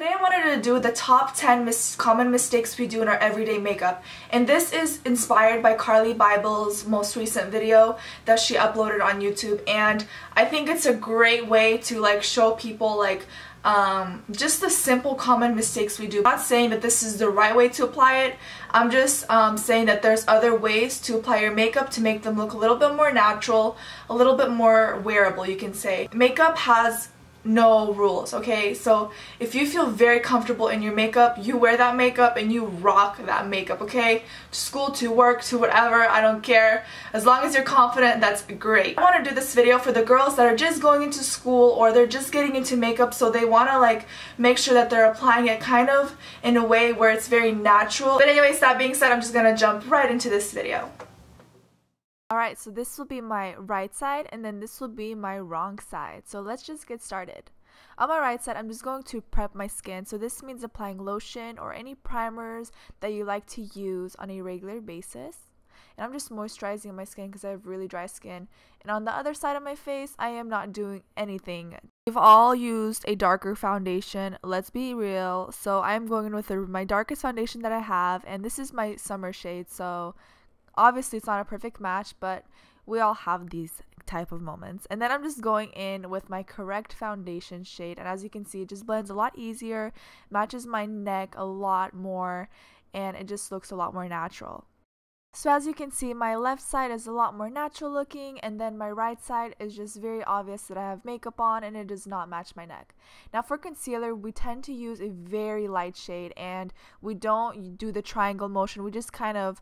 Today I wanted to do the top 10 common mistakes we do in our everyday makeup, and this is inspired by Carly Bible's most recent video that she uploaded on YouTube, and I think it's a great way to show people just the simple common mistakes we do. I'm not saying that this is the right way to apply it. I'm just saying that there's other ways to apply your makeup to make them look a little bit more natural, a little bit more wearable, you can say. Makeup has no rules, okay? So if you feel very comfortable in your makeup, you wear that makeup and you rock that makeup, okay? To school, to work, to whatever, I don't care. As long as you're confident, that's great. I want to do this video for the girls that are just going into school or they're just getting into makeup, so they want to make sure that they're applying it kind of in a way where it's very natural. But anyways, that being said, I'm just gonna jump right into this video. Alright, so this will be my right side and then this will be my wrong side. So let's just get started. On my right side, I'm just going to prep my skin. So this means applying lotion or any primers that you like to use on a regular basis. And I'm just moisturizing my skin because I have really dry skin. And on the other side of my face, I am not doing anything. We've all used a darker foundation, let's be real. So I'm going in with my darkest foundation that I have, and this is my summer shade. So obviously it's not a perfect match, but we all have these type of moments. And then I'm just going in with my correct foundation shade, and as you can see, it just blends a lot easier, matches my neck a lot more, and it just looks a lot more natural. So as you can see, my left side is a lot more natural looking, and then my right side is just very obvious that I have makeup on and it does not match my neck. Now for concealer, we tend to use a very light shade, and we don't do the triangle motion. We just kind of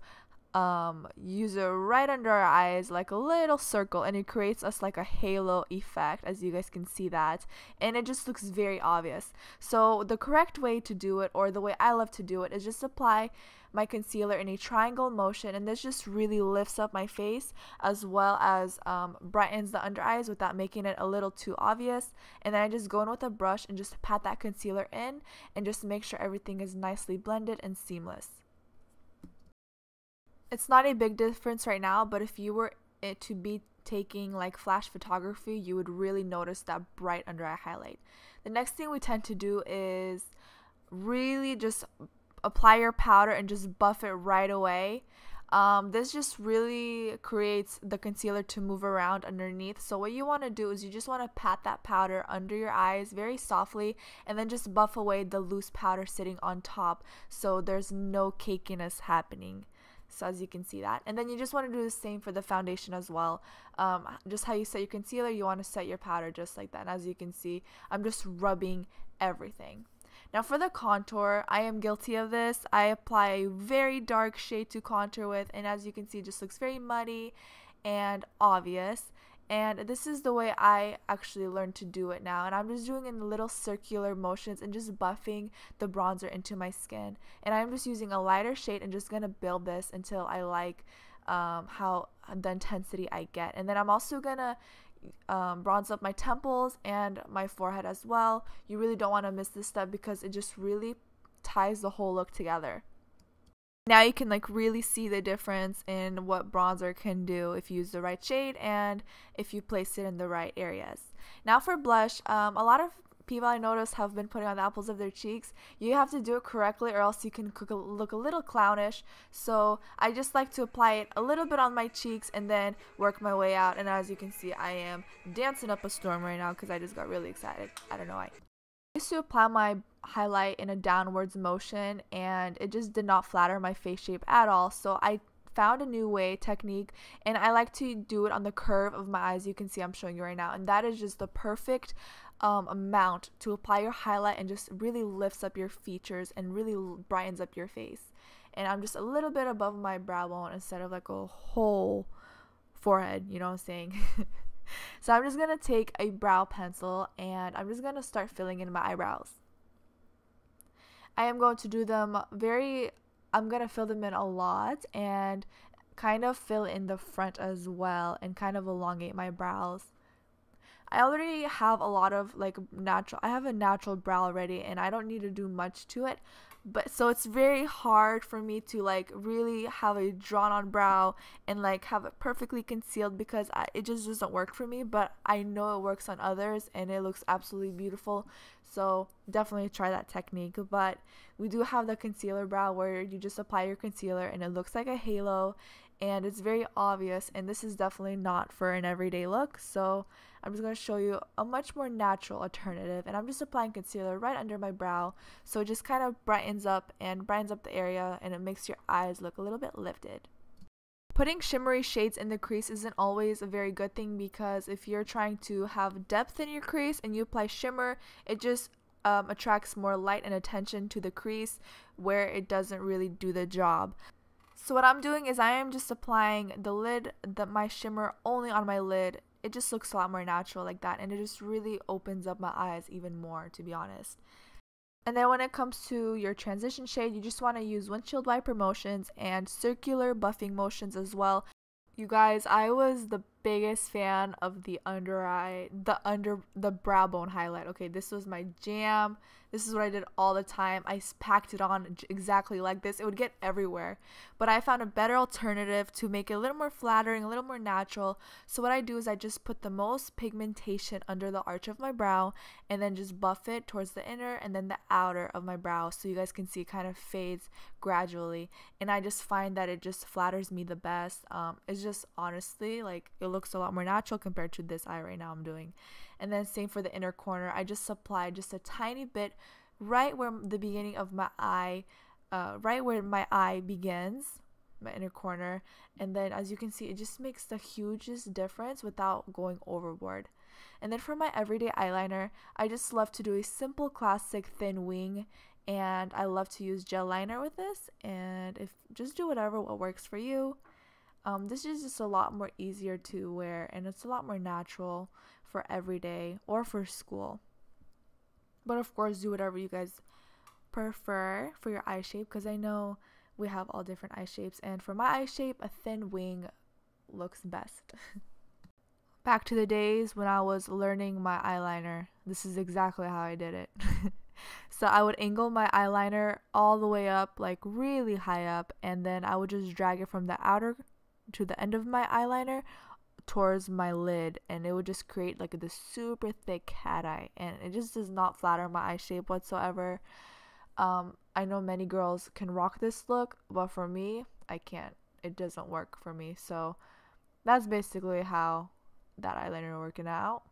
use it right under our eyes, like a little circle, and it creates us like a halo effect, as you guys can see that, and it just looks very obvious. So the correct way to do it, or the way I love to do it, is just apply my concealer in a triangle motion, and this just really lifts up my face as well as brightens the under eyes without making it a little too obvious. And then I just go in with a brush and just pat that concealer in and just make sure everything is nicely blended and seamless. It's not a big difference right now, but if you were to be taking flash photography, you would really notice that bright under eye highlight. The next thing we tend to do is really just apply your powder and just buff it right away. This just really creates the concealer to move around underneath. So what you want to do is you just want to pat that powder under your eyes very softly, and then just buff away the loose powder sitting on top so there's no cakiness happening. So as you can see that, and then you just want to do the same for the foundation as well. Just how you set your concealer, you want to set your powder just like that. And as you can see, I'm just rubbing everything. Now for the contour, I am guilty of this. I apply a very dark shade to contour with, and as you can see, it just looks very muddy and obvious. And this is the way I actually learned to do it now, and I'm just doing it in little circular motions and just buffing the bronzer into my skin. And I'm just using a lighter shade and just gonna build this until I like how the intensity I get. And then I'm also gonna bronze up my temples and my forehead as well. You really don't want to miss this step because it just really ties the whole look together. Now you can really see the difference in what bronzer can do if you use the right shade and if you place it in the right areas. Now for blush, a lot of people I notice have been putting on the apples of their cheeks. You have to do it correctly or else you can look a little clownish. So I just like to apply it a little bit on my cheeks and then work my way out. And as you can see, I am dancing up a storm right now because I just got really excited. I don't know why. I used to apply my highlight in a downwards motion, and it just did not flatter my face shape at all. So I found a new technique, and I like to do it on the curve of my eyes. You can see I'm showing you right now, and that is just the perfect amount to apply your highlight and just really lifts up your features and really brightens up your face. And I'm just a little bit above my brow bone instead of a whole forehead, you know what I'm saying? So I'm just going to take a brow pencil and I'm just going to start filling in my eyebrows. I am going to do them I'm going to fill them in a lot and kind of fill in the front as well and kind of elongate my brows. I already have a lot of I have a natural brow already, and I don't need to do much to it. But so it's very hard for me to really have a drawn on brow and have it perfectly concealed because it just doesn't work for me, but I know it works on others and it looks absolutely beautiful. So definitely try that technique. But we do have the concealer brow where you just apply your concealer and it looks like a halo and it's very obvious, and this is definitely not for an everyday look. So I'm just going to show you a much more natural alternative, and I'm just applying concealer right under my brow, so it just kind of brightens up the area, and it makes your eyes look a little bit lifted. Putting shimmery shades in the crease isn't always a very good thing, because if you're trying to have depth in your crease and you apply shimmer, it just attracts more light and attention to the crease where it doesn't really do the job. So what I'm doing is I am just applying my shimmer only on my lid. It just looks a lot more natural like that, and it just really opens up my eyes even more, to be honest. And then when it comes to your transition shade, you just want to use windshield wiper motions and circular buffing motions as well. You guys, I was the biggest fan of the the brow bone highlight. Okay, this was my jam. This is what I did all the time. I packed it on exactly like this. It would get everywhere. But I found a better alternative to make it a little more flattering, a little more natural. So what I do is I just put the most pigmentation under the arch of my brow and then just buff it towards the inner and then the outer of my brow, so you guys can see it kind of fades gradually. And I just find that it just flatters me the best. It's just honestly, like, it looks a lot more natural compared to this eye right now I'm doing. And then same for the inner corner. I just applied just a tiny bit right where the beginning of my eye, right where my eye begins, my inner corner. And then as you can see, it just makes the hugest difference without going overboard. And then for my everyday eyeliner, I just love to do a simple classic thin wing, and I love to use gel liner with this. And just do what works for you. This is just a lot more easier to wear, and it's a lot more natural for everyday or for school. But of course, do whatever you guys prefer for your eye shape, because I know we have all different eye shapes, and for my eye shape, a thin wing looks best. Back to the days when I was learning my eyeliner, this is exactly how I did it. So I would angle my eyeliner all the way up, like really high up, and then I would just drag it from the outer to the end of my eyeliner towards my lid, and it would just create like this super thick cat eye, and it just does not flatter my eye shape whatsoever. I know many girls can rock this look, but for me, I can't. It doesn't work for me. So that's basically how that eyeliner working out.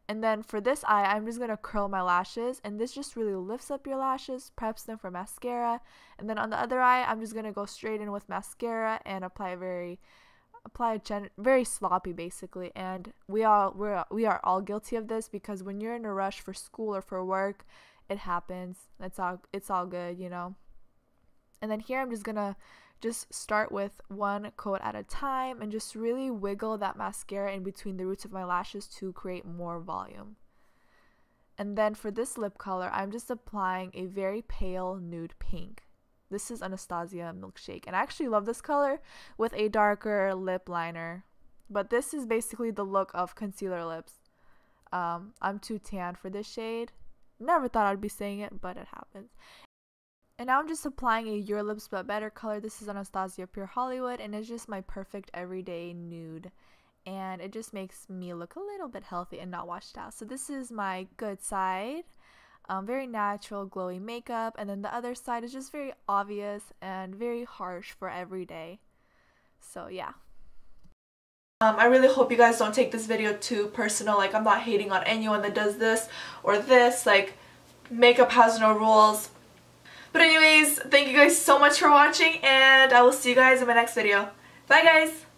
And then for this eye, I'm just going to curl my lashes, and this just really lifts up your lashes, preps them for mascara. And then on the other eye, I'm just going to go straight in with mascara and apply very sloppy basically. And we are all guilty of this, because when you're in a rush for school or for work, it happens. It's all good, you know. And then here I'm just going to start with one coat at a time and just really wiggle that mascara in between the roots of my lashes to create more volume. And then for this lip color, I'm just applying a very pale nude pink. This is Anastasia Milkshake, and I actually love this color with a darker lip liner. But this is basically the look of concealer lips. I'm too tan for this shade. Never thought I'd be saying it, but it happens. And now I'm just applying a Your Lips But Better color. This is Anastasia Pure Hollywood, and it's just my perfect everyday nude. And it just makes me look a little bit healthy and not washed out. So this is my good side. Very natural, glowy makeup. And then the other side is just very obvious and very harsh for everyday. So yeah. I really hope you guys don't take this video too personal. Like, I'm not hating on anyone that does this or this. Like, makeup has no rules. But anyways, thank you guys so much for watching, and I will see you guys in my next video. Bye guys!